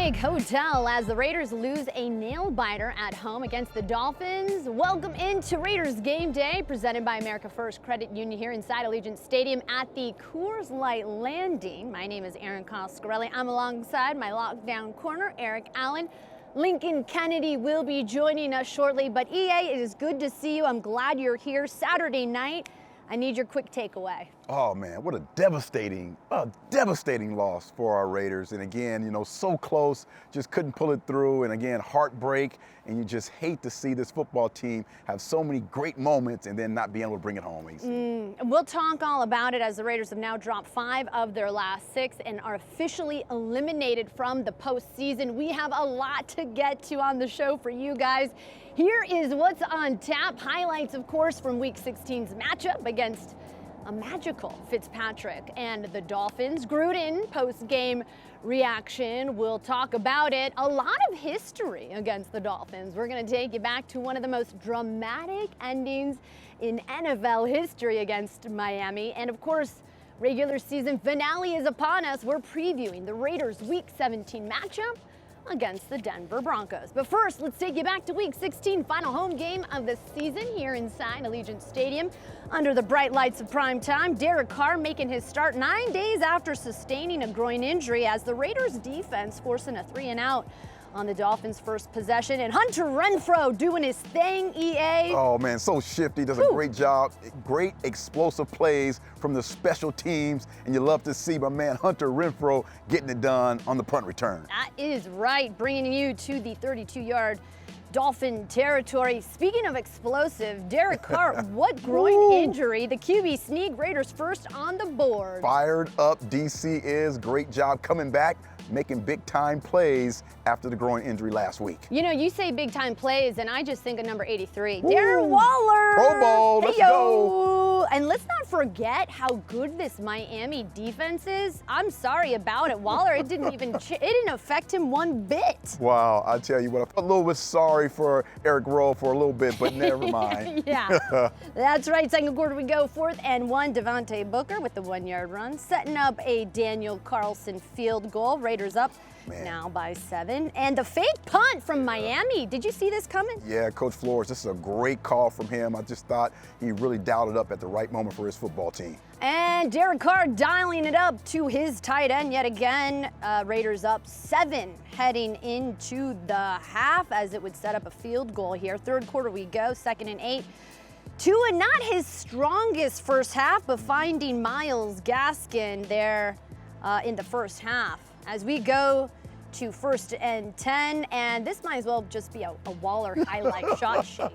Big hotel as the Raiders lose a nail-biter at home against the Dolphins. Welcome into Raiders Game Day, presented by America First Credit Union here inside Allegiant Stadium at the Coors Light Landing. My name is Erin Coscarelli. I'm alongside my lockdown corner, Eric Allen. Lincoln Kennedy will be joining us shortly, but EA, it is good to see you. I'm glad you're here. Saturday night, I need your quick takeaway. Oh man, what a devastating loss for our Raiders. And again, so close, just couldn't pull it through. And again, heartbreak. And you just hate to see this football team have so many great moments and then not be able to bring it home easy. We'll talk all about it as the Raiders have now dropped 5 of their last 6 and are officially eliminated from the postseason. We have a lot to get to on the show for you guys. Here is what's on tap. Highlights, of course, from Week 16's matchup against a magical Fitzpatrick and the Dolphins. Gruden post-game reaction. We'll talk about it. A lot of history against the Dolphins. We're going to take you back to one of the most dramatic endings in NFL history against Miami. And of course, regular season finale is upon us. We're previewing the Raiders' Week 17 matchup against the Denver Broncos. But first, let's take you back to Week 16, final home game of the season here inside Allegiant Stadium. Under the bright lights of prime time, Derek Carr making his start 9 days after sustaining a groin injury as the Raiders defense forcing a 3-and-out on the Dolphins' first possession. And Hunter Renfrow doing his thing, EA. Oh man, so shifty, does a great job. Great explosive plays from the special teams. And you love to see my man Hunter Renfrow getting it done on the punt return. That is right, bringing you to the 32-yard Dolphin territory. Speaking of explosive, Derek Carr, what groin injury. The QB sneak, Raiders first on the board. Fired up DC is. Great job coming back, making big-time plays after the groin injury last week. You say big-time plays, and I just think of number 83, Darren Waller. Pro Bowl, let's go. And let's not forget how good this Miami defense is. I'm sorry about it, Waller. It didn't affect him one bit. Wow, I tell you what, I felt a little bit sorry for Eric Rowe for a little bit, but never mind. Yeah, that's right. Second quarter we go, 4th and 1. Devontae Booker with the 1-yard run, setting up a Daniel Carlson field goal. Raiders up now by 7. And the fake punt from Miami. Did you see this coming? Yeah, Coach Flores, this is a great call from him. I just thought he really dialed it up at the right moment for his football team. And Derek Carr dialing it up to his tight end yet again. Raiders up 7 heading into the half as it would set up a field goal here. Third quarter we go, 2nd and 8. Tua, not his strongest first half, but finding Myles Gaskin there in the first half. As we go to 1st and 10, and this might as well just be a Waller highlight shot sheet.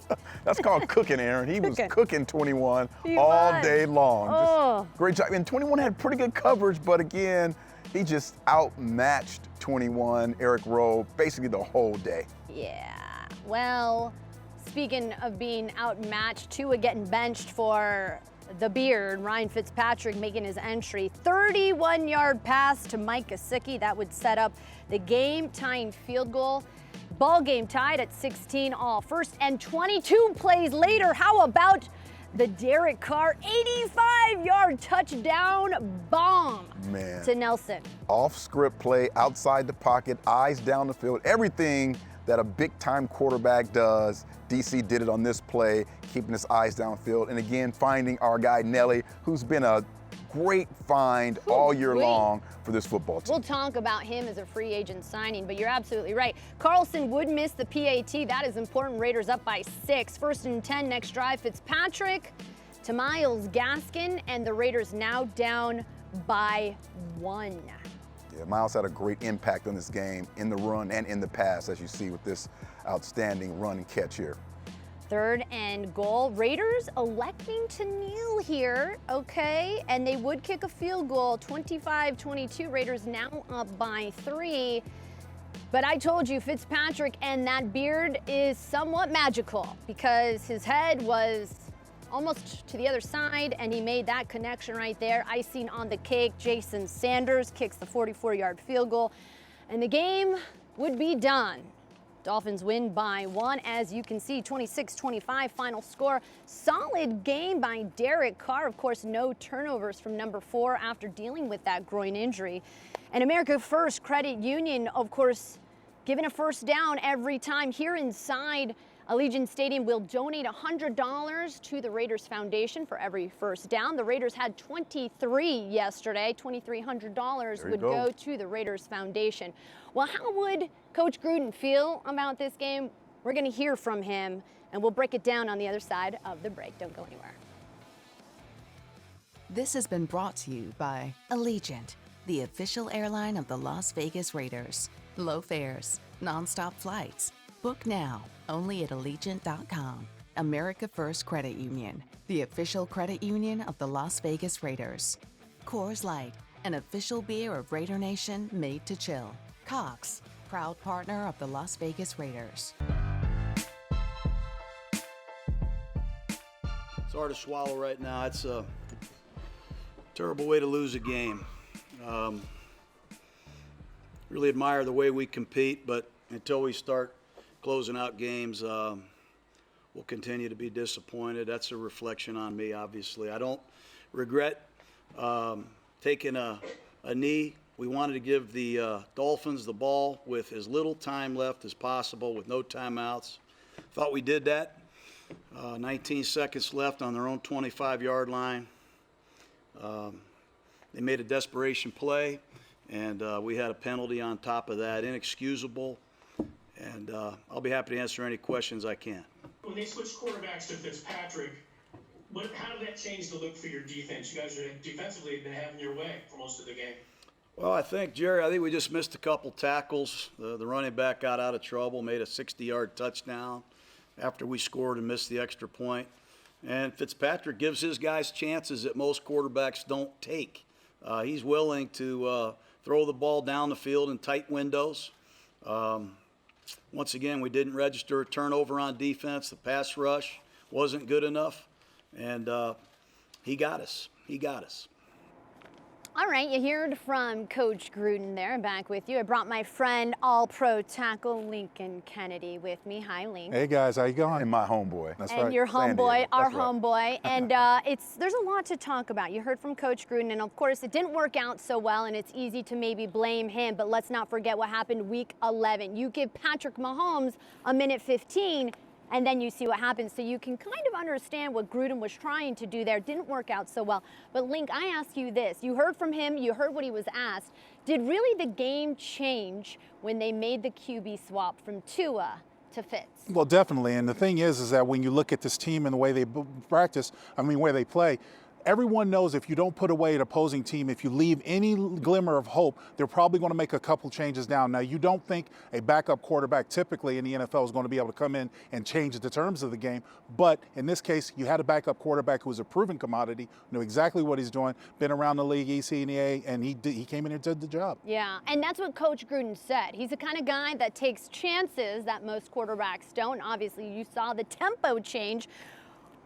That's called cooking, Aaron. He was cooking 21 He all was. day long. Oh. Just great job. And 21 had pretty good coverage, but again, he just outmatched 21, Eric Rowe, basically the whole day. Yeah, well, speaking of being outmatched, Tua getting benched for the beard, Ryan Fitzpatrick making his entry. 31-yard pass to Mike Gesicki. That would set up the game-tying field goal. Ball game tied at 16 all. 1st and 22 plays later. How about the Derek Carr 85-yard touchdown bomb to Nelson? Off-script play, outside the pocket, eyes down the field, everything that a big-time quarterback does. DC did it on this play, keeping his eyes downfield. And again, finding our guy Nelly, who's been a great find all year long for this football team. We'll talk about him as a free agent signing, but you're absolutely right. Carlson would miss the PAT. That is important. Raiders up by 6. 1st and 10, next drive. Fitzpatrick to Myles Gaskin, and the Raiders now down by 1. Yeah, Myles had a great impact on this game in the run and in the pass, as you see with this outstanding run and catch here. 3rd and goal. Raiders electing to kneel here, okay, and they would kick a field goal. 25-22. Raiders now up by 3. But I told you, Fitzpatrick and that beard is somewhat magical because his head was almost to the other side, and he made that connection right there. Icing on the cake, Jason Sanders kicks the 44-yard field goal, and the game would be done. Dolphins win by 1, as you can see, 26-25 final score. Solid game by Derek Carr. Of course, no turnovers from number 4 after dealing with that groin injury. And America First Credit Union, of course, given a first down every time. Here inside Allegiant Stadium, we'll donate $100 to the Raiders Foundation for every first down. The Raiders had 23 yesterday. $2,300 would go to the Raiders Foundation. Well, how would Coach Gruden feel about this game? We're going to hear from him, and we'll break it down on the other side of the break. Don't go anywhere. This has been brought to you by Allegiant, the official airline of the Las Vegas Raiders. Low fares, nonstop flights. Book now, only at Allegiant.com. America First Credit Union, the official credit union of the Las Vegas Raiders. Coors Light, an official beer of Raider Nation made to chill. Cox, proud partner of the Las Vegas Raiders. It's hard to swallow right now. It's a terrible way to lose a game. Really admire the way we compete, but until we start closing out games, we'll continue to be disappointed. That's a reflection on me, obviously. I don't regret taking a knee. We wanted to give the Dolphins the ball with as little time left as possible, with no timeouts. Thought we did that. 19 seconds left on their own 25-yard line. They made a desperation play, and we had a penalty on top of that, inexcusable. And I'll be happy to answer any questions I can. When they switched quarterbacks to Fitzpatrick, how did that change the look for your defense? You guys are defensively have been having your way for most of the game. Well, I think we just missed a couple tackles. The running back got out of trouble, made a 60-yard touchdown after we scored and missed the extra point. And Fitzpatrick gives his guys chances that most quarterbacks don't take. He's willing to throw the ball down the field in tight windows. Once again, we didn't register a turnover on defense. The pass rush wasn't good enough, and he got us. He got us. All right, you heard from Coach Gruden there. Back with you. I brought my friend, All-Pro tackle Lincoln Kennedy with me. Hi, Link. Hey guys, how you going? And my homeboy. That's and right. your homeboy, our That's right. homeboy. And there's a lot to talk about. You heard from Coach Gruden, and of course, it didn't work out so well, and it's easy to maybe blame him, but let's not forget what happened week 11. You give Patrick Mahomes a minute 15, and then you see what happens. So you can kind of understand what Gruden was trying to do there. Didn't work out so well. But Link, I ask you this. You heard from him. You heard what he was asked. Did really the game change when they made the QB swap from Tua to Fitz? Well, definitely. And the thing is that when you look at this team and the way they practice, where they play, everyone knows if you don't put away an opposing team, if you leave any glimmer of hope, they're probably going to make a couple changes down. Now, you don't think a backup quarterback typically in the NFL is going to be able to come in and change the terms of the game. But in this case, you had a backup quarterback who was a proven commodity, knew exactly what he's doing, been around the league, ECNEA, and he came in and did the job. Yeah, and that's what Coach Gruden said. He's the kind of guy that takes chances that most quarterbacks don't. Obviously, you saw the tempo change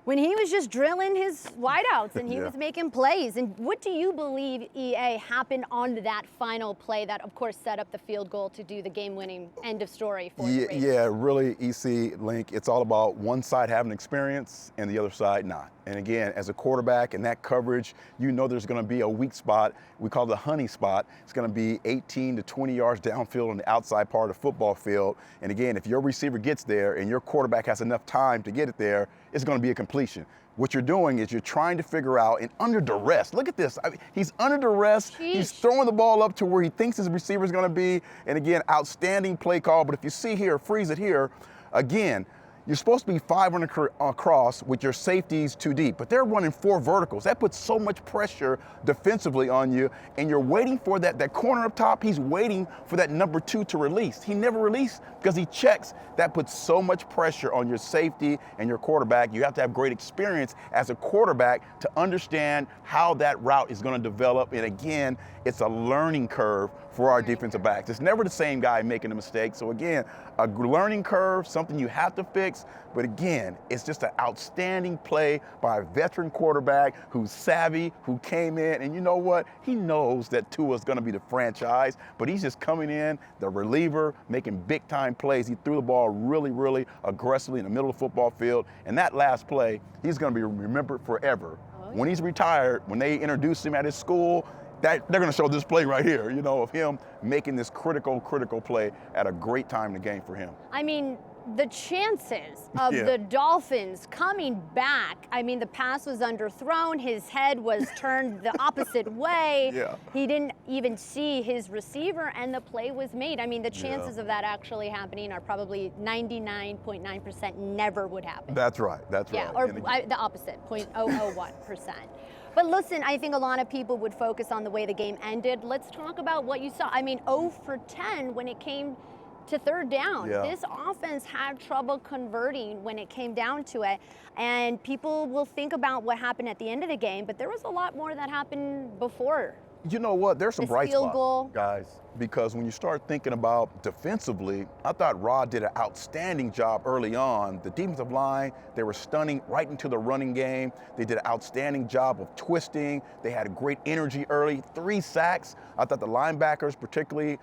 when he was just drilling his wideouts and he was making plays. And what do you believe, EA, happened on that final play that, of course, set up the field goal to do the game-winning end of story for the Raiders? Yeah, really, EC, Link, it's all about one side having experience and the other side not. And again, as a quarterback in that coverage, you know there's going to be a weak spot. We call it the honey spot. It's going to be 18 to 20 yards downfield on the outside part of the football field. And again, if your receiver gets there and your quarterback has enough time to get it there, it's going to be a completion. What you're doing is you're trying to figure out, and under duress, look at this. He's under duress. Sheesh. He's throwing the ball up to where he thinks his receiver is going to be. And again, outstanding play call. But if you see here, freeze it here, again, you're supposed to be 5 across with your safeties too deep, but they're running 4 verticals. That puts so much pressure defensively on you, and you're waiting for that corner up top. He's waiting for that number 2 to release. He never released because he checks. That puts so much pressure on your safety and your quarterback. You have to have great experience as a quarterback to understand how that route is going to develop. And again, it's a learning curve for our defensive backs. It's never the same guy making a mistake. So again, a learning curve, something you have to fix. But again, it's just an outstanding play by a veteran quarterback who's savvy, who came in, and you know what? He knows that Tua's going to be the franchise, but he's just coming in, the reliever, making big-time plays. He threw the ball really, really aggressively in the middle of the football field. And that last play, he's going to be remembered forever. When he's retired, when they introduce him at his school, that they're going to show this play right here, of him making this critical play at a great time in the game for him. I mean, the chances of Yeah. the Dolphins coming back, I mean, the pass was underthrown, his head was turned the opposite way. Yeah. He didn't even see his receiver, and the play was made. I mean, the chances of that actually happening are probably 99.9% never would happen. That's right. Yeah, or And again- the opposite, 0.001%. But listen, I think a lot of people would focus on the way the game ended. Let's talk about what you saw. I mean, 0 for 10 when it came to third down. Yeah. This offense had trouble converting when it came down to it. And people will think about what happened at the end of the game, but there was a lot more that happened before. You know what? There's some This bright field spots, goal. guys, because when you start thinking about defensively, I thought Rod did an outstanding job early on. The defensive line, they were stunning right into the running game. They did an outstanding job of twisting. They had a great energy early, 3 sacks. I thought the linebackers, particularly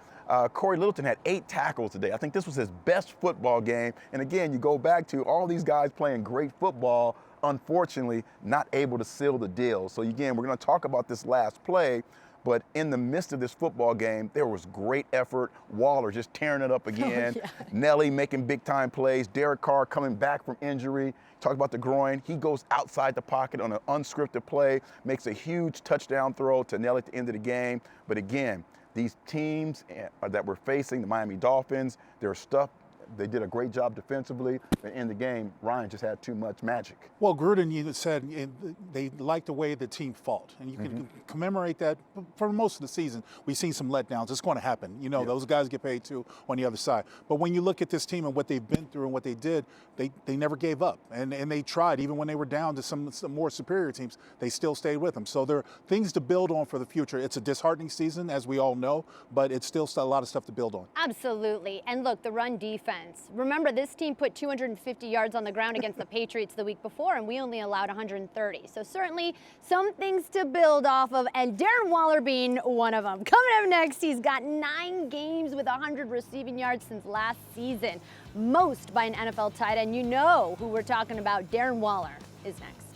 Corey Littleton, had 8 tackles today. I think this was his best football game. And again, you go back to all these guys playing great football, unfortunately not able to seal the deal. So again, we're going to talk about this last play. But in the midst of this football game, there was great effort. Waller just tearing it up again. Nelly making big-time plays. Derek Carr coming back from injury. Talk about the groin. He goes outside the pocket on an unscripted play, makes a huge touchdown throw to Nelly at the end of the game. But again, these teams that we're facing, the Miami Dolphins, their stuff, they did a great job defensively. But in the game, Ryan just had too much magic. Well, Gruden, you said they liked the way the team fought, and you can commemorate that for most of the season. We've seen some letdowns. It's going to happen. Those guys get paid too on the other side. But when you look at this team and what they've been through and what they did, they never gave up, and they tried. Even when they were down to some more superior teams, they still stayed with them. So there are things to build on for the future. It's a disheartening season, as we all know, but it's still a lot of stuff to build on. Absolutely. And look, the run defense. Remember, this team put 250 yards on the ground against the Patriots the week before, and we only allowed 130. So certainly some things to build off of, and Darren Waller being one of them. Coming up next, he's got 9 games with 100 receiving yards since last season, most by an NFL tight end. You know who we're talking about. Darren Waller is next.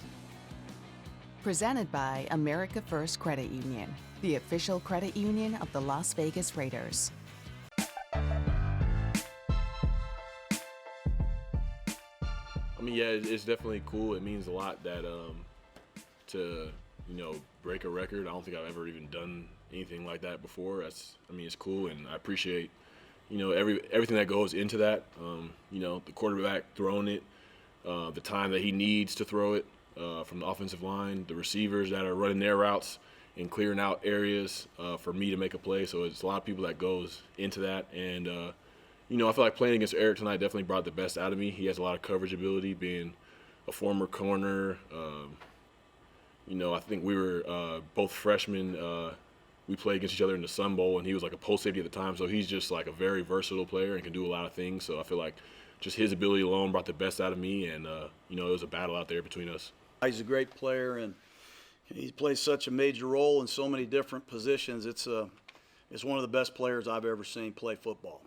Presented by America First Credit Union, the official credit union of the Las Vegas Raiders. I mean, yeah, it's definitely cool. It means a lot that to break a record. I don't think I've ever even done anything like that before. It's cool, and I appreciate everything that goes into that. The quarterback throwing it, the time that he needs to throw it from the offensive line, the receivers that are running their routes and clearing out areas for me to make a play. So it's a lot of people that goes into that, and I feel like playing against Eric tonight definitely brought the best out of me. He has a lot of coverage ability, being a former corner. I think we were both freshmen. We played against each other in the Sun Bowl, and he was like a post safety at the time. So he's just like a very versatile player and can do a lot of things. So I feel like just his ability alone brought the best out of me, and it was a battle out there between us. He's a great player, and he plays such a major role in so many different positions. It's one of the best players I've ever seen play football.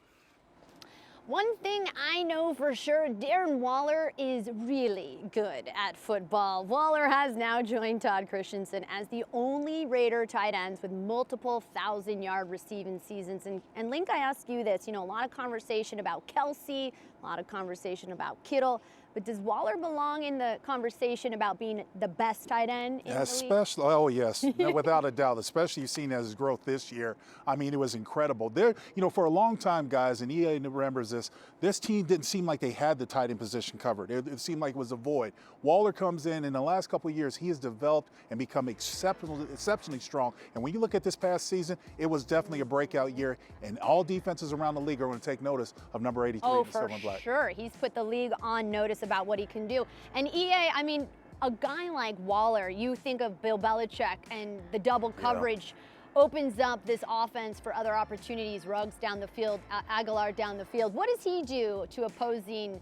One thing I know for sure, Darren Waller is really good at football. Waller has now joined Todd Christensen as the only Raider tight ends with multiple 1,000-yard receiving seasons. And Link, I ask you this, a lot of conversation about Kelsey, a lot of conversation about Kittle, but does Waller belong in the conversation about being the best tight end in the league? Especially, oh yes, without a doubt. Especially you've seen his growth this year. I mean, it was incredible. There, for a long time, guys, and EA remembers this. This team didn't seem like they had the tight end position covered. It seemed like it was a void. Waller comes in the last couple of years, he has developed and become exceptionally strong. And when you look at this past season, it was definitely a breakout year. And all defenses around the league are going to take notice of number 83 in the silver and black. Sure. He's put the league on notice about what he can do. And EA, I mean, a guy like Waller, you think of Bill Belichick and the double coverage opens up this offense for other opportunities, Ruggs down the field, Agholor down the field. What does he do to opposing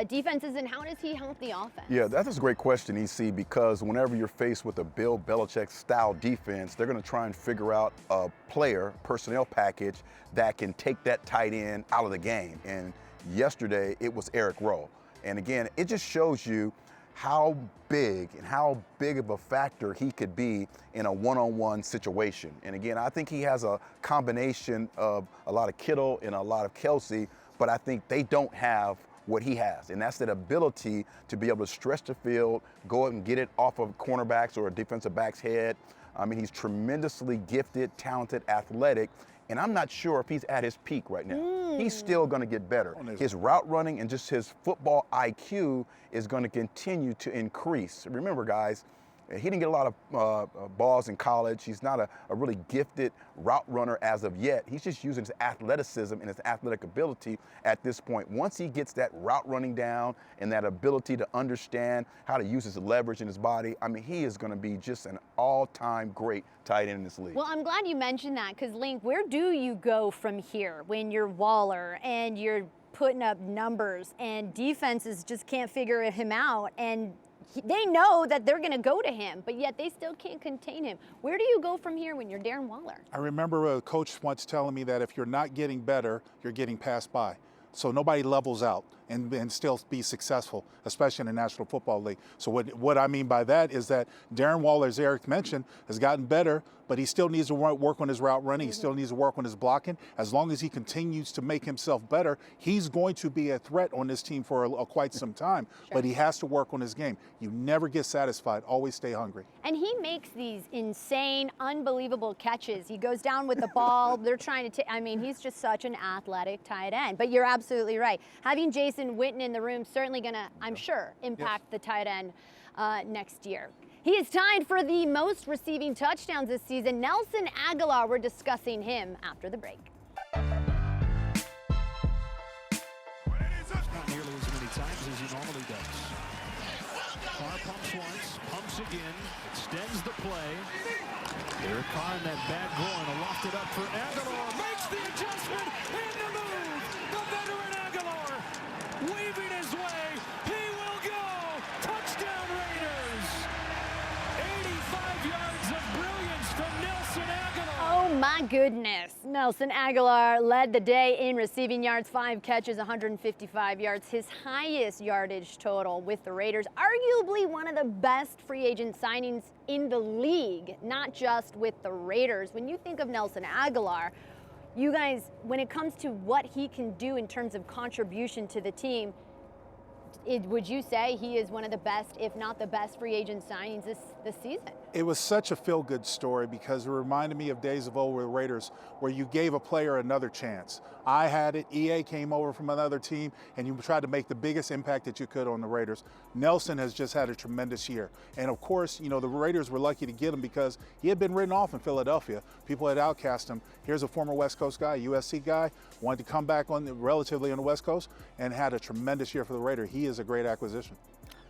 defenses, and how does he help the offense? Yeah, that's a great question, EC, because whenever you're faced with a Bill Belichick style defense, they're going to try and figure out a personnel package that can take that tight end out of the game. And yesterday, it was Eric Rowe. And again, it just shows you how big of a factor he could be in a one-on-one situation. And again, I think he has a combination of a lot of Kittle and a lot of Kelsey, but I think they don't have what he has, and that's that ability to be able to stretch the field, go up and get it off of cornerbacks or a defensive back's head. I mean, he's tremendously gifted, talented, athletic, and I'm not sure if he's at his peak right now. He's still going to get better. His route running and just his football IQ is going to continue to increase. Remember, guys, he didn't get a lot of balls in college. He's not a really gifted route runner as of yet. He's just using his athleticism and his athletic ability at this point. Once he gets that route running down and that ability to understand how to use his leverage in his body, I mean, he is going to be just an all-time great tight end in this league. Well, I'm glad you mentioned that, because, Link, where do you go from here when you're Waller and you're putting up numbers and defenses just can't figure him out, and they know that they're going to go to him, but yet they still can't contain him? Where do you go from here when you're Darren Waller? I remember a coach once telling me that if you're not getting better, you're getting passed by. So nobody levels out and still be successful, especially in the National Football League. So what I mean by that is that Darren Waller, as Eric mentioned, has gotten better, but he still needs to work on his route running. He still needs to work on his blocking. As long as he continues to make himself better, he's going to be a threat on this team for quite some time. Sure. But he has to work on his game. You never get satisfied. Always stay hungry. And he makes these insane, unbelievable catches. He goes down with the ball. They're trying to I mean, he's just such an athletic tight end. But you're absolutely right. Having Jason Witten in the room certainly going to, I'm sure, impact the tight end next year. He is tied for the most receiving touchdowns this season. Nelson Agholor, we're discussing him after the break. Not nearly as many times as he normally does. Carr pumps once, pumps again, extends the play. Derek Carr in that bad groin, lofted up for Agholor, makes the adjustment, and the move! The veteran Agholor, weaving his way, he will go! Touchdown Raiders! 85 yards of brilliance from Nelson Agholor. Oh my goodness. Nelson Agholor led the day in receiving yards, 5 catches, 155 yards, his highest yardage total with the Raiders. Arguably one of the best free agent signings in the league, not just with the Raiders. When you think of Nelson Agholor, you guys, when it comes to what he can do in terms of contribution to the team, would you say he is one of the best, if not the best, free agent signings this season? It was such a feel-good story because it reminded me of days of old with the Raiders where you gave a player another chance. I had it, EA came over from another team, and you tried to make the biggest impact that you could on the Raiders. Nelson has just had a tremendous year. And of course, you know, the Raiders were lucky to get him because he had been written off in Philadelphia. People had outcast him. Here's a former West Coast guy, USC guy, wanted to come back relatively on the West Coast and had a tremendous year for the Raiders. He is a great acquisition.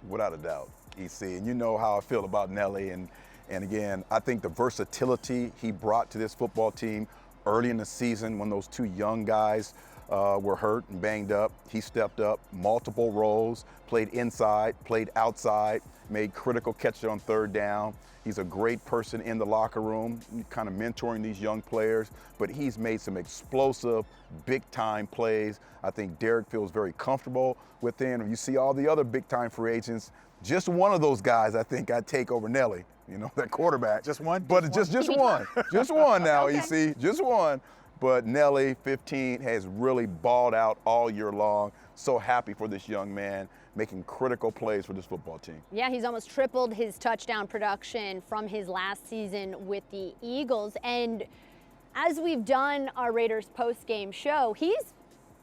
Without a doubt, EC. And you know how I feel about Nelly. And again, I think the versatility he brought to this football team early in the season when those two young guys were hurt and banged up, he stepped up, multiple roles, played inside, played outside, made critical catches on third down. He's a great person in the locker room, kind of mentoring these young players, but he's made some explosive, big-time plays. I think Derek feels very comfortable with him. You see all the other big-time free agents, just one of those guys I think I'd take over Nelly, you know, that quarterback. Just one? But just one. Just one now, Okay. EC, just one. But Nelly, 15, has really balled out all year long. So happy for this young man, making critical plays for this football team. Yeah, he's almost tripled his touchdown production from his last season with the Eagles. And as we've done our Raiders post-game show, he's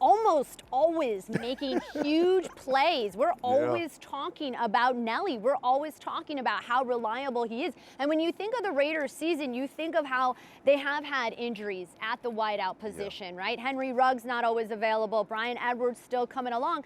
almost always making huge plays. We're always talking about Nelly. We're always talking about how reliable he is. And when you think of the Raiders season, you think of how they have had injuries at the wideout position, right? Henry Ruggs not always available. Bryan Edwards still coming along.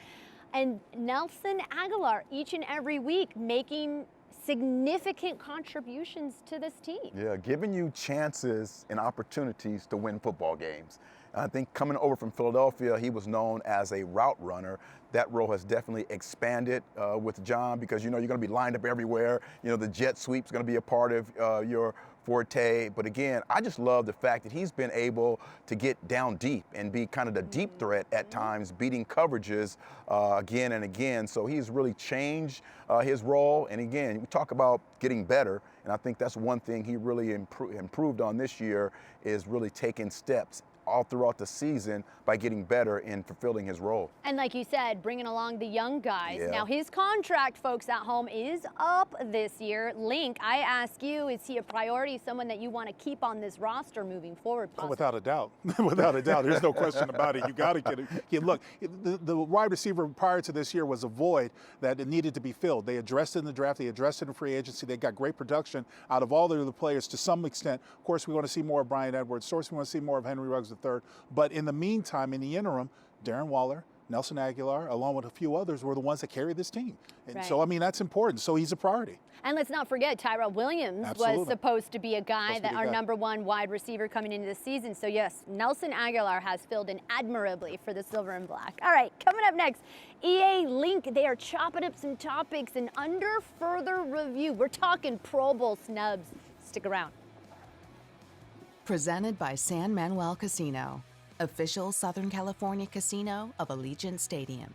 And Nelson Agholor each and every week making significant contributions to this team. Yeah, giving you chances and opportunities to win football games. I think coming over from Philadelphia, he was known as a route runner. That role has definitely expanded with John because, you know, you're going to be lined up everywhere. You know, the jet sweep's going to be a part of your forte. But again, I just love the fact that he's been able to get down deep and be kind of the deep threat at times, beating coverages again and again. So he's really changed his role. And again, we talk about getting better, and I think that's one thing he really improved on this year, is really taking steps all throughout the season by getting better in fulfilling his role. And like you said, bringing along the young guys. Yeah. Now his contract, folks at home, is up this year. Link, I ask you, is he a priority, someone that you want to keep on this roster moving forward? Oh, without a doubt. Without a doubt. There's no question about it. You got to get it. Look, the wide receiver prior to this year was a void that it needed to be filled. They addressed it in the draft. They addressed it in free agency. They got great production out of all the players to some extent. Of course, we want to see more of Bryan Edwards. Of course, we want to see more of Henry Ruggs III. But in the meantime, in the interim, Darren Waller, Nelson Agholor, along with a few others, were the ones that carried this team. And so, I mean, that's important. So he's a priority. And let's not forget, Tyrell Williams was supposed to be a guy that our #1 wide receiver coming into the season. So yes, Nelson Agholor has filled in admirably for the Silver and Black. All right, coming up next, EA Link, they are chopping up some topics, and under further review, we're talking Pro Bowl snubs. Stick around. Presented by San Manuel Casino, official Southern California casino of Allegiant Stadium.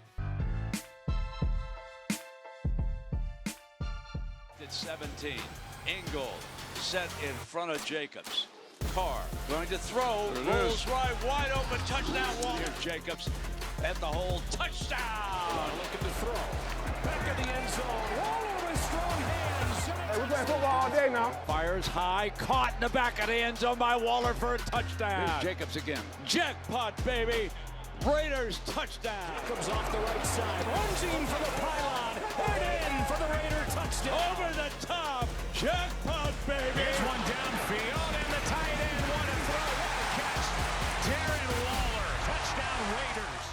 It's 17. Ingold set in front of Jacobs. Carr going to throw. Rolls right, wide open. Touchdown, Waller. Jacobs at the hole. Touchdown. Looking to throw. Back in the end zone. Waller with strong hands. Hey, we're playing football all day now. Fires high. Caught in the back of the end zone by Waller for a touchdown. Here's Jacobs again. Jackpot, baby. Raiders touchdown. Comes off the right side. Lunging for the pylon. And in for the Raider touchdown. Over the top. Jackpot, baby. Here's one downfield. And the tight end won a throw. What a catch. Darren Waller. Touchdown Raiders.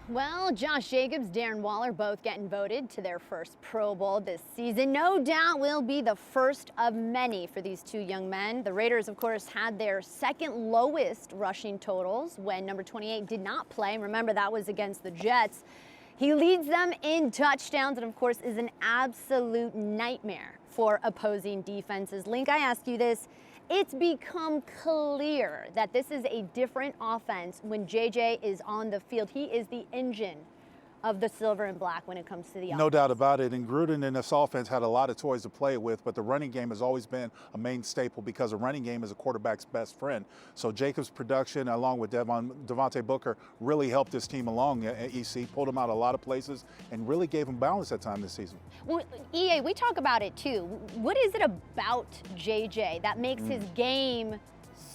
Well, Josh Jacobs, Darren Waller, both getting voted to their first Pro Bowl this season. No doubt will be the first of many for these two young men. The Raiders, of course, had their second lowest rushing totals when number 28 did not play. Remember, that was against the Jets. He leads them in touchdowns and, of course, is an absolute nightmare for opposing defenses. Link, I ask you this. It's become clear that this is a different offense when JJ is on the field. He is the engine of the Silver and Black when it comes to the offense. No doubt about it. And Gruden in this offense had a lot of toys to play with, but the running game has always been a main staple because the running game is a quarterback's best friend. So Jacobs' production, along with Devontae Booker, really helped this team along at EC, pulled him out a lot of places, and really gave him balance at time this season. Well, EA, we talk about it too. What is it about JJ that makes his game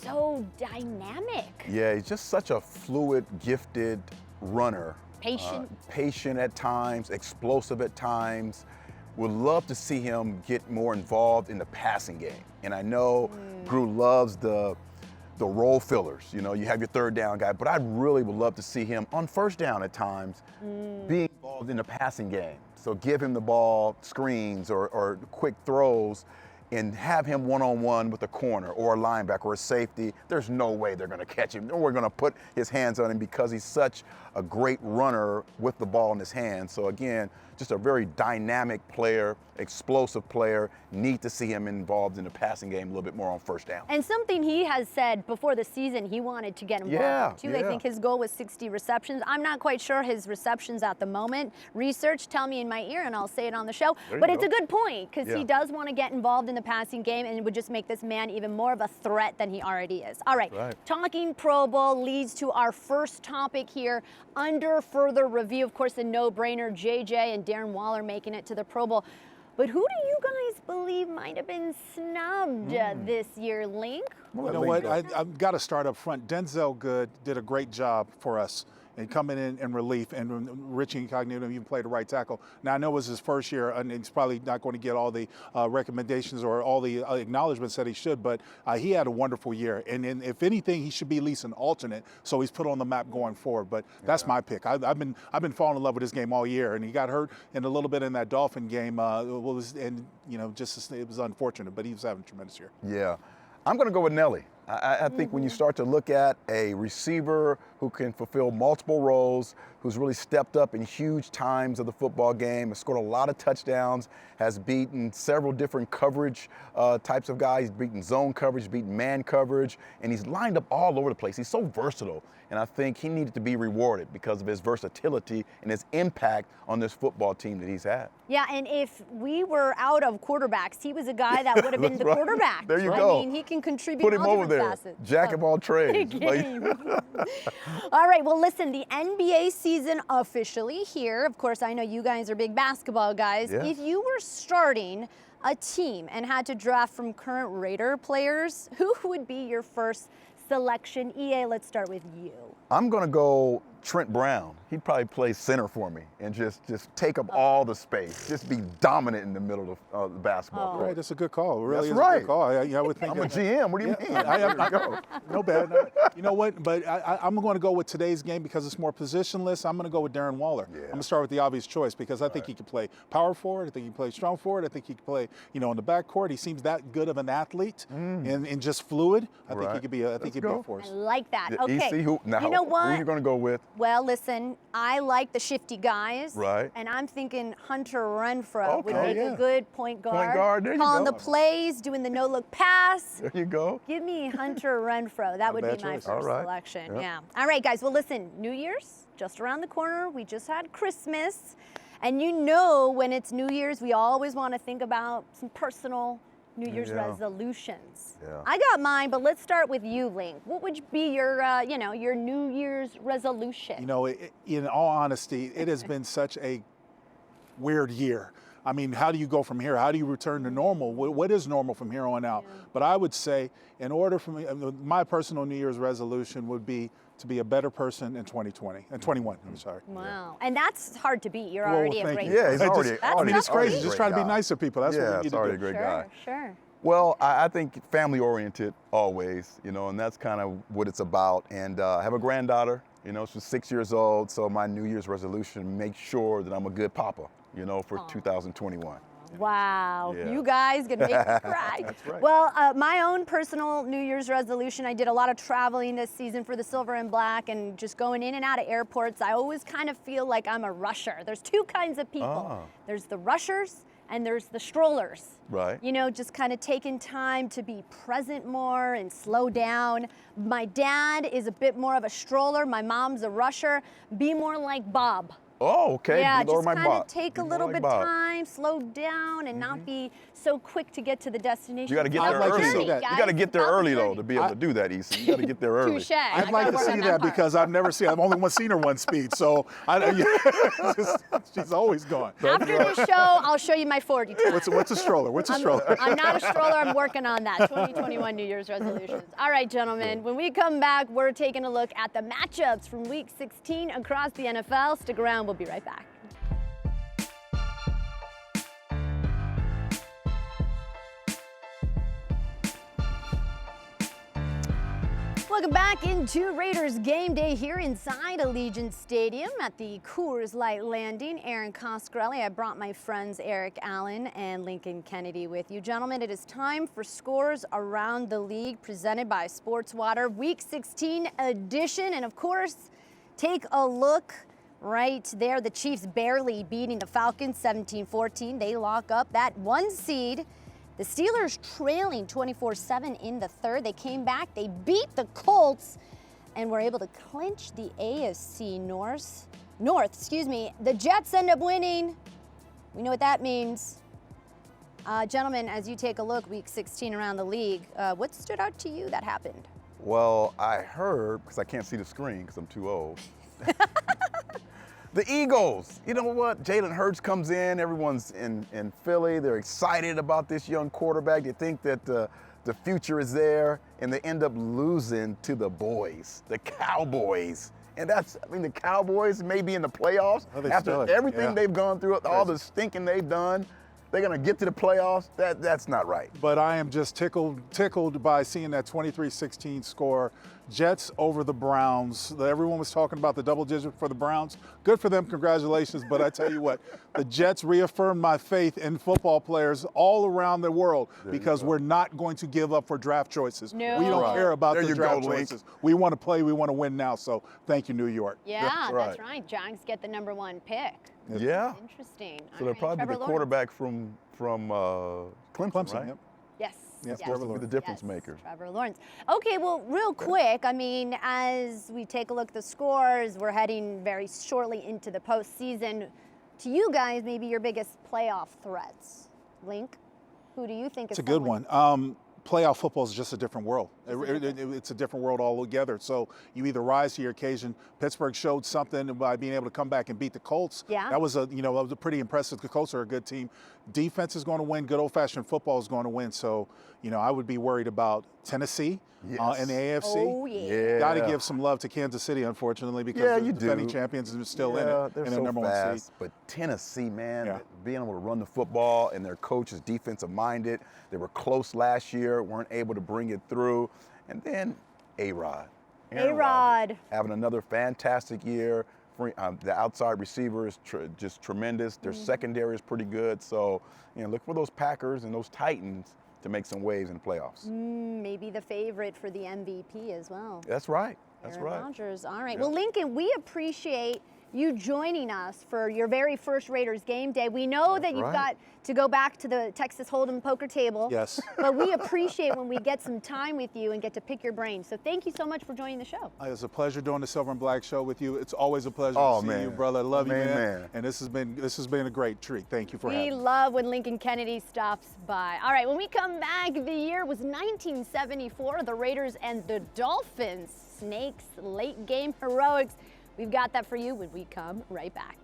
so dynamic? Yeah, he's just such a fluid, gifted runner. Patient at times, explosive at times. Would love to see him get more involved in the passing game. And I know Gruden loves the role fillers. You know, you have your third down guy, but I really would love to see him on first down at times being involved in the passing game. So give him the ball, screens or quick throws, and have him one-on-one with a corner or a linebacker or a safety. There's no way they're going to catch him. We're going to put his hands on him because he's such a great runner with the ball in his hands. So again, just a very dynamic player, explosive player. Need to see him involved in the passing game a little bit more on first down. And something he has said before the season, he wanted to get involved too. I think his goal was 60 receptions. I'm not quite sure his receptions at the moment. Research, tell me in my ear and I'll say it on the show. But it's a good point because he does want to get involved in the passing game, and it would just make this man even more of a threat than he already is. All right, talking Pro Bowl leads to our first topic here. Under further review, of course, a no-brainer, JJ and Darren Waller making it to the Pro Bowl. But who do you guys believe might have been snubbed this year, Link? You know what? I've got to start up front. Denzel Good did a great job for us and coming in relief, and Richie Incognito even played the right tackle. Now, I know it was his first year, and he's probably not going to get all the recommendations or all the acknowledgments that he should, but he had a wonderful year. And if anything, he should be at least an alternate, so he's put on the map going forward. But that's my pick. I've been falling in love with this game all year, and he got hurt in a little bit in that Dolphin game, it was unfortunate, but he was having a tremendous year. Yeah. I'm going to go with Nelly. I think when you start to look at a receiver who can fulfill multiple roles, who's really stepped up in huge times of the football game, has scored a lot of touchdowns, has beaten several different coverage types of guys, he's beaten zone coverage, beaten man coverage, and he's lined up all over the place. He's so versatile, and I think he needed to be rewarded because of his versatility and his impact on this football team that he's had. Yeah, and if we were out of quarterbacks, he was a guy that would have been the right. quarterback. There you go. I mean, he can contribute Put him all over different there. facets. Jack of all trades. All right, well, listen, the NBA season officially here. Of course, I know you guys are big basketball guys. Yeah. If you were starting a team and had to draft from current Raider players, who would be your first selection? EA, let's start with you. I'm going to go Trent Brown. He'd probably play center for me and just take up all the space, just be dominant in the middle of the basketball court. Right, that's a good call. It really That's is right. a good call. I would think I'm a GM. What do you mean? Yeah, There you go. no bad. You know what? But I'm going to go with today's game because it's more positionless. I'm going to go with Darren Waller. Yeah. I'm going to start with the obvious choice because I think he can play power forward. I think he can play strong forward. I think he can play, in the backcourt. He seems that good of an athlete and just fluid. I think he could be. I think he'd be a force. I like that. Yeah, Okay. EC, who you know what? Who are you going to go with? Well, listen, I like the shifty guys. Right. And I'm thinking Hunter Renfrow would Okay. make a good point guard. Point guard, there you Calling go. the plays, doing the no-look pass. There you go. Give me Hunter Renfrow. That would be bad my choice. first All right. selection. Yep. Yeah. All right, guys. Well, listen, New Year's just around the corner. We just had Christmas. And when it's New Year's, we always want to think about some personal New Year's resolutions. Yeah. I got mine, but let's start with you, Link. What would be your, your New Year's resolution? In all honesty, it has been such a weird year. I mean, how do you go from here? How do you return to normal? What is normal from here on out? Yeah. But I would say, in order for me, my personal New Year's resolution would be to be a better person in 2020 and 21. I'm sorry. Wow, and that's hard to beat. You're already a great. Yeah, he's already. It's crazy. Just Just try to be nice to people. That's what we need to do. already a great guy. Sure. Well, I think family oriented always, and that's kind of what it's about. And I have a granddaughter, she's 6 years old. So my New Year's resolution, make sure that I'm a good papa, for 2021. Wow, Yeah. you guys gonna make me cry. That's right. Well, my own personal New Year's resolution, I did a lot of traveling this season for the Silver and Black and just going in and out of airports. I always kind of feel like I'm a rusher. There's two kinds of people. There's the rushers and there's the strollers. Right. Just kind of taking time to be present more and slow down. My dad is a bit more of a stroller. My mom's a rusher. Be more like Bob. Oh, okay. Yeah, Lower just my kind bar. of take Be a more little like bit Bob. time, slow down, and not be so quick to get to the destination. You got to get It's there about the early, journey, though. You guys. got to get there It's about the early, though, journey. to be able to do that, EC. You got to get there early. Touche. I'd like to see that because I've only seen her one speed, so she's always gone. After this show, I'll show you my 40 time. What's a stroller? What's a stroller? I'm not a stroller. I'm working on that. 2021 New Year's resolutions. All right, gentlemen. When we come back, we're taking a look at the matchups from Week 16 across the NFL. Stick around. We'll be right back. Welcome back into Raiders game day here inside Allegiant Stadium at the Coors Light Landing. Erin Coscarelli. I brought my friends Eric Allen and Lincoln Kennedy with you. Gentlemen, it is time for Scores Around the League presented by Sports Water, Week 16 edition. And of course, take a look right there. The Chiefs barely beating the Falcons 17-14. They lock up that 1 seed. The Steelers trailing 24-7 in the third. They came back, they beat the Colts, and were able to clinch the AFC North. The Jets end up winning. We know what that means. Gentlemen, as you take a look, Week 16 around the league, what stood out to you that happened? Well, I heard, because I can't see the screen because I'm too old, the Eagles. You know what? Jalen Hurts comes in. Everyone's in Philly. They're excited about this young quarterback. They think that the future is there, and they end up losing to the boys, the Cowboys. And the Cowboys may be in the playoffs after everything they've gone through, all the stinking they've done. they're going to get to the playoffs. That's not right. But I am just tickled by seeing that 23-16 score. Jets over the Browns. Everyone was talking about the double digit for the Browns. Good for them, congratulations. But I tell you what, the Jets reaffirmed my faith in football players all around the world because we're not going to give up for draft choices. No. We don't care about the draft Link. choices. We want to play, we want to win now. So thank you, New York. Yeah, that's right. Giants get the #1 pick. Yeah. Interesting. So they'll probably be the quarterback from Clemson, right? Yep. Yes. Yes, Trevor Lawrence. The difference maker. Trevor Lawrence. Okay, well, real quick, I mean, as we take a look at the scores, we're heading very shortly into the postseason. To you guys, maybe your biggest playoff threats. Link, who do you think is It's a good one. Playoff football is just a different world. It's a different world altogether. So you either rise to your occasion. Pittsburgh showed something by being able to come back and beat the Colts. Yeah. That was pretty impressive. The Colts are a good team. Defense is going to win. Good old-fashioned football is going to win. So, I would be worried about Tennessee in the AFC. Oh, yeah. Got to give some love to Kansas City, unfortunately, because the defending champions are still in it. They're and so number fast. 1 seed. But Tennessee, man, being able to run the football and their coach is defensive-minded. They were close last year, weren't able to bring it through. And then A-Rod. Aaron Rodgers, having another fantastic year. The outside receiver is just tremendous. Their secondary is pretty good. So, look for those Packers and those Titans to make some waves in the playoffs. Maybe the favorite for the MVP as well. That's right. Aaron Rodgers. All right. Yeah. Well, Lincoln, we appreciate you joining us for your very first Raiders game day. We know that you've got to go back to the Texas Hold'em poker table. Yes. But we appreciate when we get some time with you and get to pick your brain. So thank you so much for joining the show. It's a pleasure doing the Silver and Black show with you. It's always a pleasure to see you, brother. I love you, man. And this has been a great treat. Thank you for having me. We love when Lincoln Kennedy stops by. All right, when we come back, the year was 1974. The Raiders and the Dolphins. Snakes, late game heroics. We've got that for you when we come right back.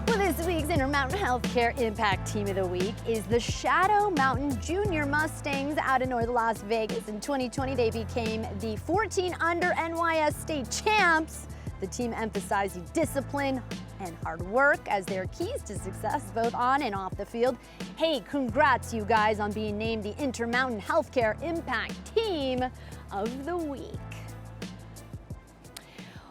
Well, this week's Intermountain Healthcare Impact Team of the Week is the Shadow Mountain Junior Mustangs out of North Las Vegas. In 2020, they became the 14 under NYS state champs. The team emphasizing discipline and hard work as their keys to success, both on and off the field. Hey, congrats, you guys, on being named the Intermountain Healthcare Impact Team of the Week.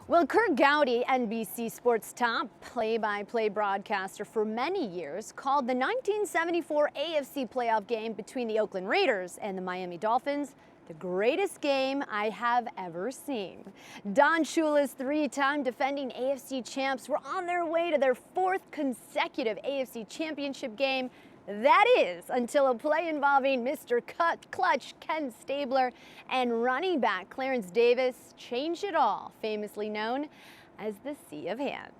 Well, Kurt Gowdy, NBC Sports top play-by-play broadcaster for many years, called the 1974 AFC playoff game between the Oakland Raiders and the Miami Dolphins the greatest game I have ever seen. Don Shula's three-time defending AFC champs were on their way to their 4th consecutive AFC championship game. That is, until a play involving Mr. Clutch Ken Stabler and running back Clarence Davis changed it all, famously known as the Sea of Hands.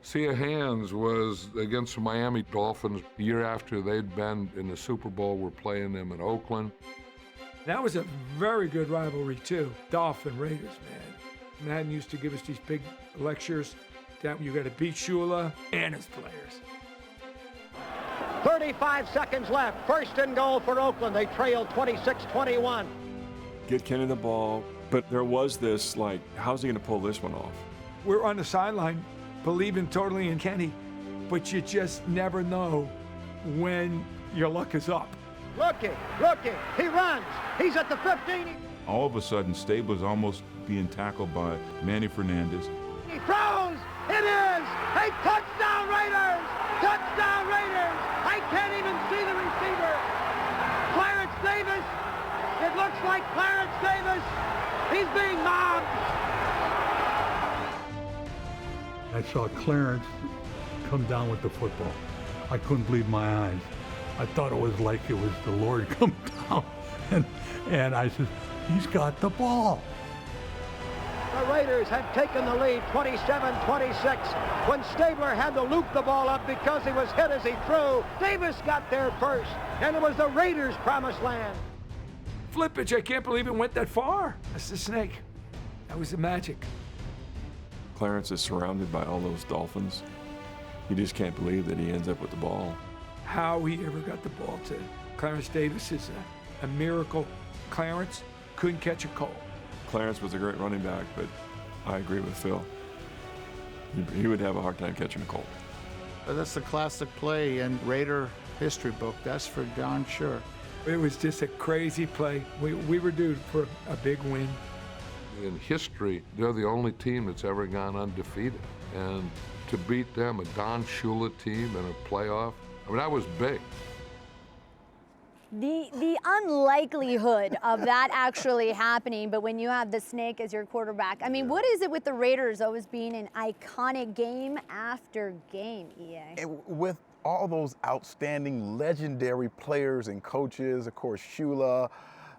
Sea of Hands was against the Miami Dolphins the year after they'd been in the Super Bowl. We're playing them in Oakland. That was a very good rivalry, too. Dolphin Raiders, man. Madden used to give us these big lectures that you got to beat Shula and his players. 35 seconds left. 1st and goal for Oakland. They trailed 26-21. Get Kenny the ball, but there was this, how's he going to pull this one off? We're on the sideline believing totally in Kenny, but you just never know when your luck is up. Looking, he runs, he's at the 15. All of a sudden, Stabler's almost being tackled by Manny Fernandez. He throws, it is a touchdown Raiders! Touchdown Raiders! I can't even see the receiver. Clarence Davis, it looks like Clarence Davis, he's being mobbed. I saw Clarence come down with the football. I couldn't believe my eyes. I thought it was like it was the Lord come down. And I said, he's got the ball. The Raiders had taken the lead 27-26 when Stabler had to loop the ball up because he was hit as he threw. Davis got there first, and it was the Raiders' promised land. Flippage, I can't believe it went that far. That's the snake. That was the magic. Clarence is surrounded by all those Dolphins. You just can't believe that he ends up with the ball. How he ever got the ball to Clarence Davis is a miracle. Clarence couldn't catch a cold. Clarence was a great running back, but I agree with Phil. He would have a hard time catching a Colt. That's the classic play in Raider history book. That's for darn sure. It was just a crazy play. We were due for a big win. In history, they're the only team that's ever gone undefeated. And to beat them, a Don Shula team in a playoff, I mean, that was big. The unlikelihood of that actually happening, but when you have the Snake as your quarterback, I mean, what is it with the Raiders always being an iconic game after game, EA? And with all those outstanding, legendary players and coaches, of course, Shula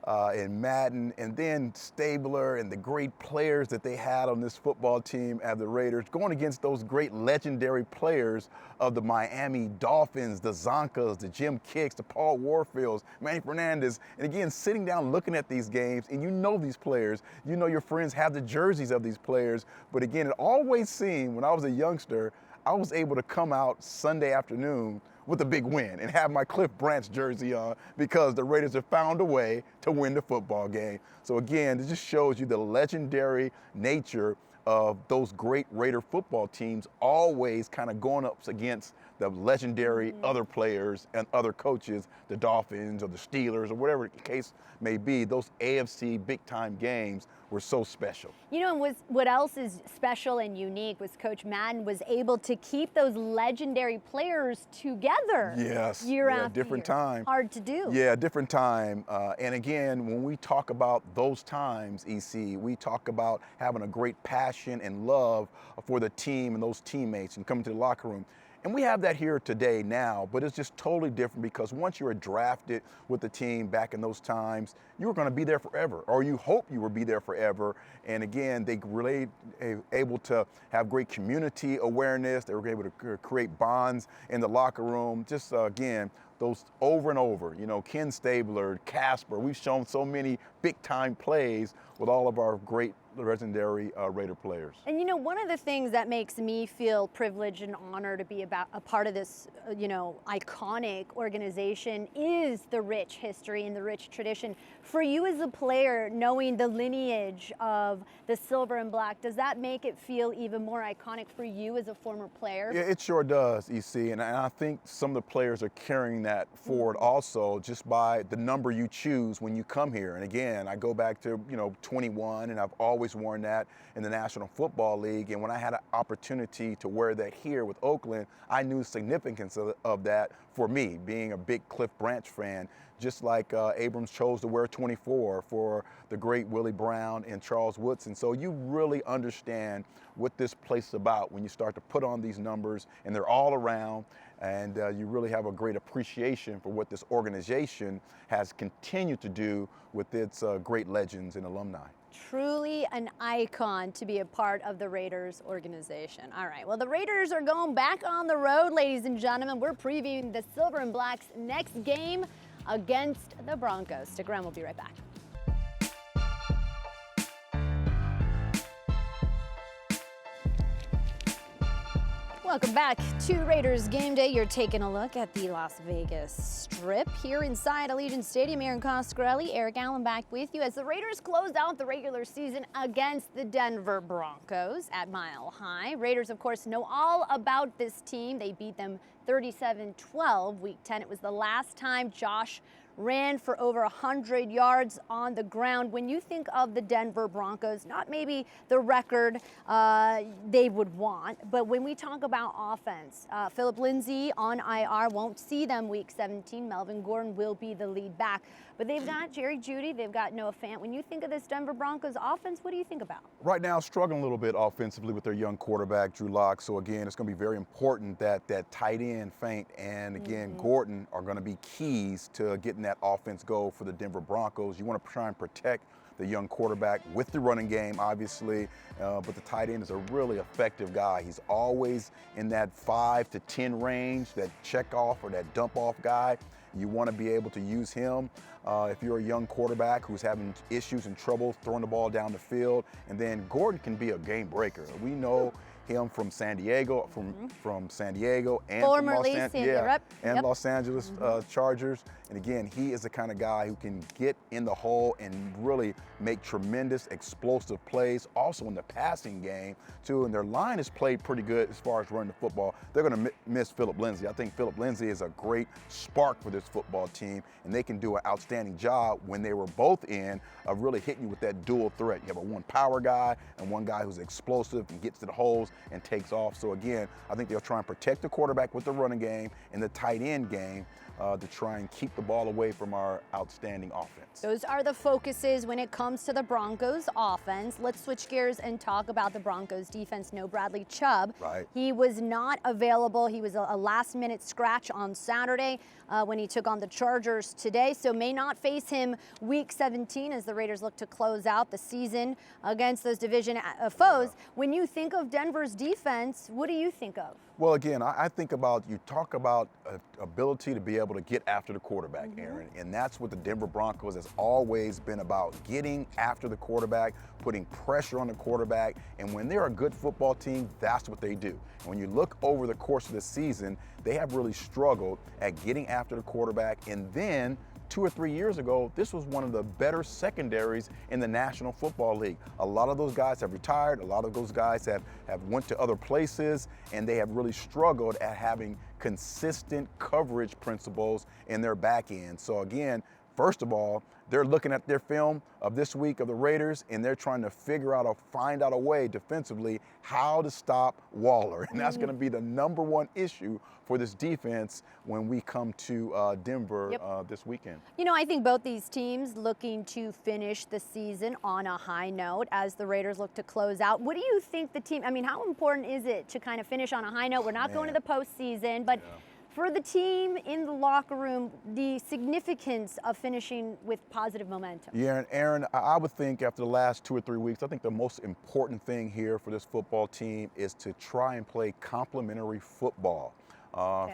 and Madden, and then Stabler and the great players that they had on this football team as the Raiders, going against those great legendary players of the Miami Dolphins, the Zonkas, the Jim Kicks, the Paul Warfields, Manny Fernandez, and again, sitting down looking at these games, and you know these players, you know your friends have the jerseys of these players, but again, it always seemed when I was a youngster, I was able to come out Sunday afternoon with a big win and have my Cliff Branch jersey on because the Raiders have found a way to win the football game. So again, it just shows you the legendary nature of those great Raider football teams always kind of going up against the legendary other players and other coaches, the Dolphins or the Steelers or whatever the case may be. Those AFC big-time games were so special. You know, and what else is special and unique was Coach Madden was able to keep those legendary players together. Yes, year after different year. time. Hard to do. Yeah, different time. And again, when we talk about those times, EC, we talk about having a great passion and love for the team and those teammates and coming to the locker room. And we have that here today now, but it's just totally different because once you were drafted with the team back in those times, you were going to be there forever, or you hope you would be there forever. And again, they really able to have great community awareness. They were able to create bonds in the locker room. Just again, those over and over, you know, Ken Stabler, Casper, we've shown so many big time plays with all of our great legendary Raider players. And you know, one of the things that makes me feel privileged and honored to be a part of this, you know, iconic organization is the rich history and the rich tradition. For you as a player, knowing the lineage of the silver and black, does that make it feel even more iconic for you as a former player? Yeah, it sure does, EC, and I think some of the players are carrying that forward also just by the number you choose when you come here. And again, I go back to, you know, 21, and I've always worn that in the National Football League, and when I had an opportunity to wear that here with Oakland, I knew the significance of that for me, being a big Cliff Branch fan, just like Abrams chose to wear 24 for the great Willie Brown and Charles Woodson. So you really understand what this place is about when you start to put on these numbers, and they're all around, and you really have a great appreciation for what this organization has continued to do with its great legends and alumni. Truly an icon to be a part of the Raiders organization. All right, well, the Raiders are going back on the road, ladies and gentlemen. We're previewing the Silver and Black's next game against the Broncos. Stick around, we'll be right back. Welcome back to Raiders Game Day. You're taking a look at the Las Vegas Strip here inside Allegiant Stadium. Erin Coscarelli, Eric Allen back with you as the Raiders closed out the regular season against the Denver Broncos at Mile High. Raiders, of course, know all about this team. They beat them 37-12 Week 10. It was the last time Josh ran for over 100 yards on the ground. When you think of the Denver Broncos, not maybe the record they would want, but when we talk about offense, Philip Lindsay on IR, won't see them Week 17. Melvin Gordon will be the lead back. But they've got Jerry Jeudy, they've got Noah Fant. When you think of this Denver Broncos offense, what do you think about? Right now, struggling a little bit offensively with their young quarterback, Drew Lock. So again, it's going to be very important that that tight end, Fant, and again, Gordon are going to be keys to getting that offense go for the Denver Broncos. You want to try and protect the young quarterback with the running game, obviously, but the tight end is a really effective guy. He's always in that 5 to 10 range, that check off or that dump off guy. You want to be able to use him if you're a young quarterback who's having issues and trouble throwing the ball down the field. And then Gordon can be a game breaker. We know him from San Diego, from San Diego and formerly from Los Angeles Chargers. And again, he is the kind of guy who can get in the hole and really make tremendous explosive plays, also in the passing game too. And their line has played pretty good as far as running the football. They're going to miss Phillip Lindsay. I think Phillip Lindsay is a great spark for this football team, and they can do an outstanding job when they were both in of really hitting you with that dual threat. You have a one power guy and one guy who's explosive and gets to the holes and takes off. So again, I think they'll try and protect the quarterback with the running game and the tight end game to try and keep the ball away from our outstanding offense. Those are the focuses when it comes to the Broncos offense. Let's switch gears and talk about the Broncos defense. No Bradley Chubb. Right. He was not available. He was a last-minute scratch on Saturday when he took on the Chargers today, so may not face him Week 17 as the Raiders look to close out the season against those division foes. When you think of Denver's defense, what do you think of? Well, again, I think about, you talk about ability to be able to get after the quarterback, Erin, and that's what the Denver Broncos has always been about, getting after the quarterback, putting pressure on the quarterback, and when they're a good football team, that's what they do. And when you look over the course of the season, they have really struggled at getting after the quarterback, and then 2 or 3 years ago, this was one of the better secondaries in the National Football League. A lot of those guys have retired. A lot of those guys have went to other places, and they have really struggled at having consistent coverage principles in their back end. So again, first of all, they're looking at their film of this week of the Raiders, and they're trying to find out a way defensively how to stop Waller. And that's going to be the #1 issue for this defense when we come to Denver this weekend. You know, I think both these teams looking to finish the season on a high note as the Raiders look to close out. What do you think the team, I mean, how important is it to kind of finish on a high note? We're not going to the postseason, but for the team in the locker room, the significance of finishing with positive momentum. Yeah, and Erin, I would think after the last 2 or 3 weeks, I think the most important thing here for this football team is to try and play complementary football.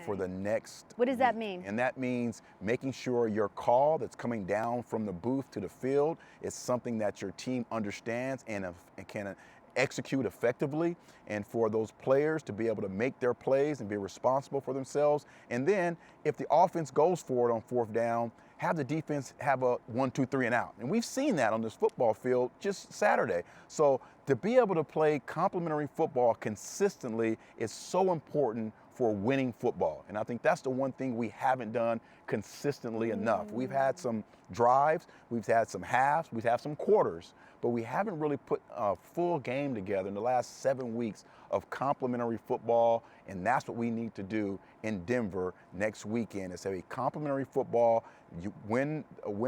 For the next What does that mean? And that means making sure your call that's coming down from the booth to the field is something that your team understands and can execute effectively, and for those players to be able to make their plays and be responsible for themselves. And then if the offense goes for it on 4th down, have the defense have a 1, 2, 3 and out. And we've seen that on this football field just Saturday. So to be able to play complementary football consistently is so important for winning football. And I think that's the one thing we haven't done consistently enough. We've had some drives, we've had some halves, we've had some quarters, but we haven't really put a full game together in the last 7 weeks of complementary football, and that's what we need to do in Denver next weekend, is have a complementary football, you win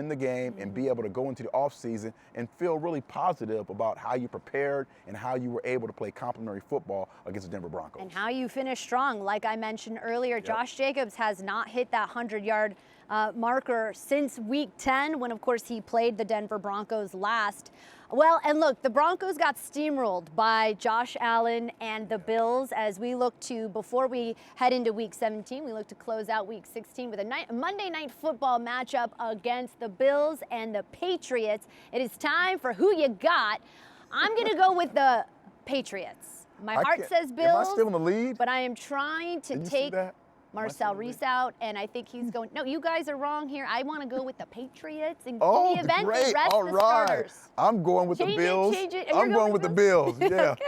the game, and be able to go into the offseason and feel really positive about how you prepared and how you were able to play complementary football against the Denver Broncos. And how you finish strong. Like I mentioned earlier, Josh Jacobs has not hit that 100-yard marker since Week 10, when, of course, he played the Denver Broncos last. Well, and look, the Broncos got steamrolled by Josh Allen and the Bills as we look to, before we head into Week 17, we look to close out Week 16 with a Monday Night Football matchup against the Bills and the Patriots. It is time for Who You Got. I'm going to go with the Patriots. My heart says Bills. Am I still in the lead? But I am trying to take Marcel Reese out, and I think he's going. No, you guys are wrong here. I want to go with the Patriots and the event great. and rest All the right. starters. I'm going with the Bills. I'm going with the Bills. Yeah. Okay.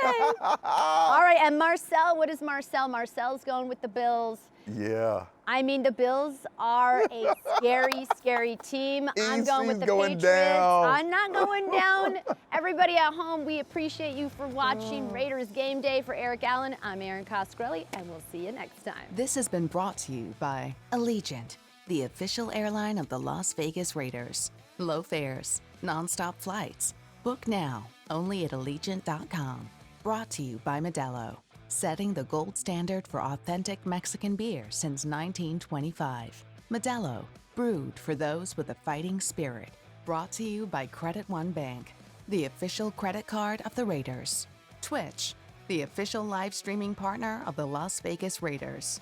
All right, and Marcel, what is Marcel? Marcel's going with the Bills. Yeah. I mean, the Bills are a scary, scary team. I'm going with the Patriots. Down. I'm not going down. Everybody at home, we appreciate you for watching Raiders Game Day. For Eric Allen, I'm Erin Coscarelli, and we'll see you next time. This has been brought to you by Allegiant, the official airline of the Las Vegas Raiders. Low fares, nonstop flights. Book now, only at Allegiant.com. Brought to you by Modelo, setting the gold standard for authentic Mexican beer since 1925. Modelo, brewed for those with a fighting spirit. Brought to you by Credit One Bank, the official credit card of the Raiders. Twitch, the official live streaming partner of the Las Vegas Raiders.